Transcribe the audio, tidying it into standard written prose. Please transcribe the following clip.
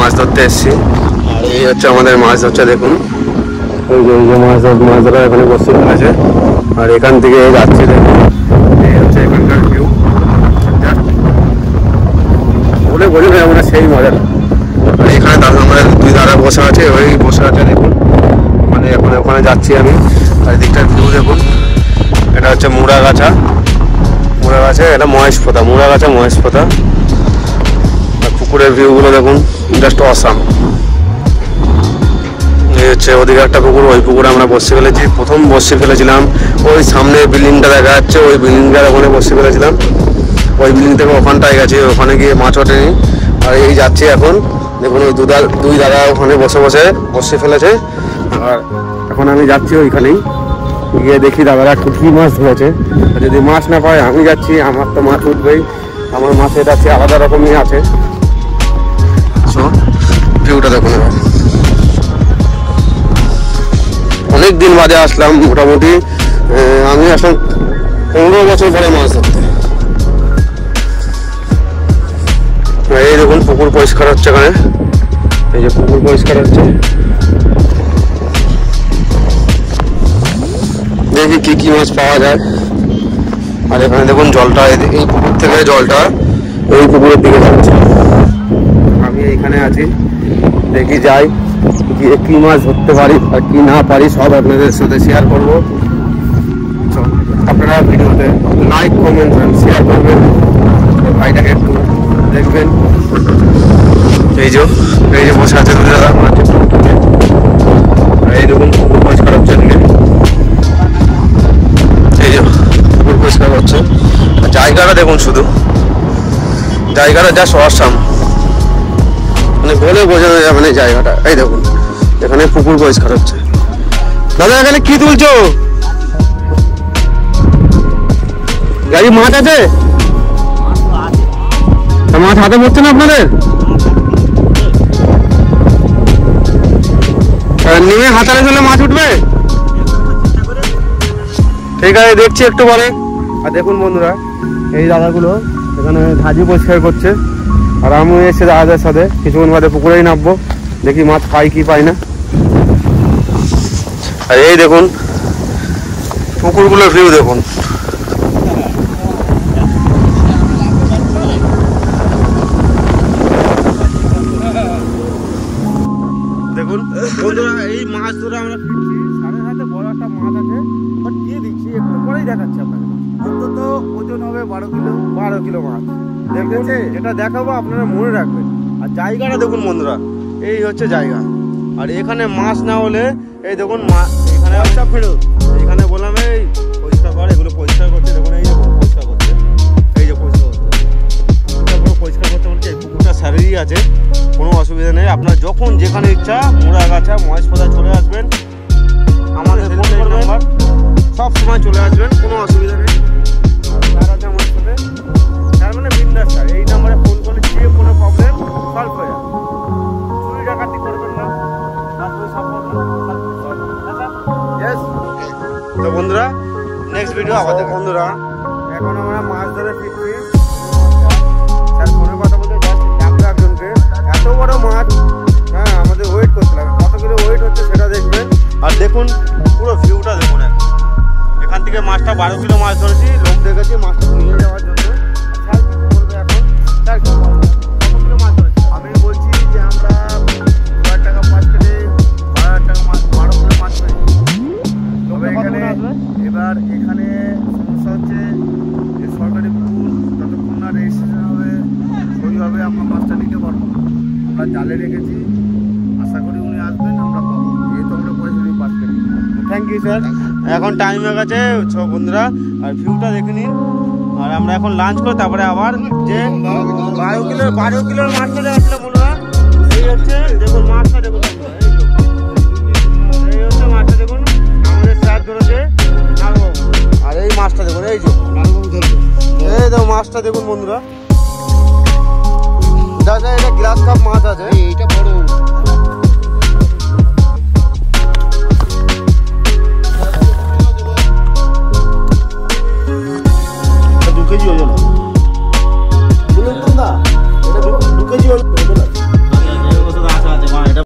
মাছ ধরতে এসেছি। আর এই হচ্ছে আমাদের মাছ ধরছে, দেখুন ওই যে মাছ ধরা এখানে বসে আছে। আর এখান থেকে যাচ্ছি, দেখুন এই হচ্ছে এখানকার ভিউ। বলে বোঝা যায় আমরা সেই মজাটা। আর এখানে দাদা আমাদের দুই দাদা বসে আছে, ওই বসে আছে দেখুন। মানে এখন ওখানে যাচ্ছি আমি। আর দিকটার ভিউ দেখুন, এটা হচ্ছে মুড়াগাছা, এটা মহেশপোতা, মুড়াগাছা মহেশপোতা। আর পুকুরের ভিউগুলো দেখুন, জাস্ট অসাম। এই হচ্ছে ওদিকে একটা পুকুর, ওই পুকুরে আমরা বসে ফেলেছি। প্রথম বসে ফেলেছিলাম ওই সামনে বিল্ডিংটা দেখা যাচ্ছে, ওই বিল্ডিংটার ওখানে বসে ফেলেছিলাম। ওই বিল্ডিং থেকে ওখানটায় গেছি, ওখানে গিয়ে মাছ ওঠেনি। আর এই যাচ্ছি এখন, দেখুন ওই দুই দাদা ওখানে বসে ফেলেছে। আর এখন আমি যাচ্ছি ওইখানেই গিয়ে দেখি দাদারা কী মাছ ধরেছে। যদি মাছ না পায় আমি যাচ্ছি, আমার তো মাছ উঠবেই, আমার মাছের আছে আলাদা রকমই আছে। সো ভিউটা দেখুন। এবার অনেক দিন বাদে আসলাম, মোটামুটি আমি আসলাম 15 বছর পরে মাছ ধরতে। এই দেখুন পুকুর পরিষ্কার হচ্ছে এখানে, এই যে পুকুর পরিষ্কার হচ্ছে। দেখি কি মাছ পাওয়া যায়। আর এখানে দেখুন জলটা, এই পুকুর থেকে জলটা ওই পুকুরের দিকে যাচ্ছে। আমি এইখানে আছি, দেখি যাই গিয়ে কি মাছ ধরতে পারি আর কি না পারি সব আপনাদের সাথে শেয়ার করব। আপনারা ভিডিওতে লাইক কমেন্ট শেয়ার করবেন, ভাইটাকে একটু দেখবেন। এই যে বসে আছে দাদা, এই দেখুন পুকুর পরিষ্কার হচ্ছে, এই যে পুকুর পরিষ্কার হচ্ছে। জায়গাটা দেখুন, শুধু জায়গাটা যা অসাম, মানে বলে বোঝানো যাবে না জায়গাটা। এই দেখুন এখানে পুকুর পরিষ্কার হচ্ছে। দাদা এখানে কি তুলছো? গাড়ি মাছ আছে? মাছ হাতে পড়ছে না আপনাদের? নেমে হাতারে চলে মাছ উঠবে? ঠিক আছে, দেখছি একটু পরে। আর দেখুন বন্ধুরা, এই দাদাগুলো এখানে ঝাঁঝি পরিষ্কার করছে। আর আমি এসে দাদাদের সাথে কিছুক্ষণ বাদে পুকুরেই নামবো, দেখি মাছ পাই কি পাই না। আর এই দেখুন পুকুরগুলোর ভিউ দেখুন। দেখুন বন্ধুরা, এই মাছ ধরে আমরা ফিরছি, সাড়ে হাতে বড় একটা মাছ আছে, বাট দিয়ে দিচ্ছি একটু পরেই দেখাচ্ছি আপনাকে। অন্তত ওজন হবে 12 কিলো মাছ। দেখুন যেটা দেখাবো আপনারা মনে রাখবেন। আর জায়গাটা দেখুন বন্ধুরা, এই হচ্ছে জায়গা। আর এখানে মাছ না হলে এই দেখুন এখানে ফেরত, এখানে বললাম এই পরিষ্কার কর, এগুলো পরিষ্কার করছে। দেখুন এই দেখুন পরিষ্কার করছে, এই যে পরিষ্কার করছে, পরিষ্কার করতে বলছে। এই পুকুরটা স্যারেরই আছে, কোনো অসুবিধা নেই। আপনার যখন যেখানে ইচ্ছা মুড়াগাছা মহেশপোতা চলে আসবেন, আমাদের ফোন নাম্বার সব সময় চলে আসবেন, কোনো অসুবিধা নেই। স্যার আছে আমার সাথে, স্যার মানে বিন্দাস স্যার। এই নাম্বারে ফোন করলে যে কোনো প্রবলেম সলভ হয়ে যাবে। চুরি ডাকাতি করবেন না, তো বন্ধুরা নেক্সট ভিডিও আবার দেখো। বন্ধুরা এখন আমরা মাছ ধরে ফিরছি। স্যার ফোনে কথা বলতে ডাকলো একজনকে, এত বড় মাছ, হ্যাঁ আমাদের ওয়েট করতে লাগে, কত কিলো ওয়েট হচ্ছে সেটা দেখবেন। আর দেখুন পুরো ভিউটা দেখুন। এখান থেকে মাছটা 12 কিলো মাছ ধরেছি, লোক দেখেছি মাছটা নিয়ে যাওয়ার জন্য। স্যার কি বলবে এখন? স্যার কত কিলো মাছ ধরেছি? আমি বলছি যে আমরা 2,000 টাকা মাছ কেটে 12,000 টাকা মাছ, 12 কিলো মাছ ধরেছি। তবে এবার এখানে সমস্যা হচ্ছে যে সরকারি পুকুর যতক্ষণ না রেজিস্ট্রেশন হবে সই হবে আমরা মাছটা নিতে পারবো না। আমরা জালে রেখেছি, আশা করি উনি আসবেন, আমরা পাবো। যেহেতু আমরা পয়সা দিই পাস করি। Thank you sir. এখন টাইম হয়ে গেছে সব বন্ধুরা, আর ভিউটা দেখে নিন। আর আমরা এখন লাঞ্চ করে তারপরে আবার যে 12 কিলোর মাছটা দেখাচ্ছিলাম বন্ধুরা, এই হচ্ছে দেখুন মাছটা দেখুন, এই হচ্ছে মাছটা দেখুন আমাদের স্যার ধরেছে নালুবাবু। আর এই মাছটা দেখুন, এই যে নালুবাবু ধরবে, এই দেখো মাছটা দেখুন বন্ধুরা। এটা গ্লাস কাপ মাছ আছে, এইটা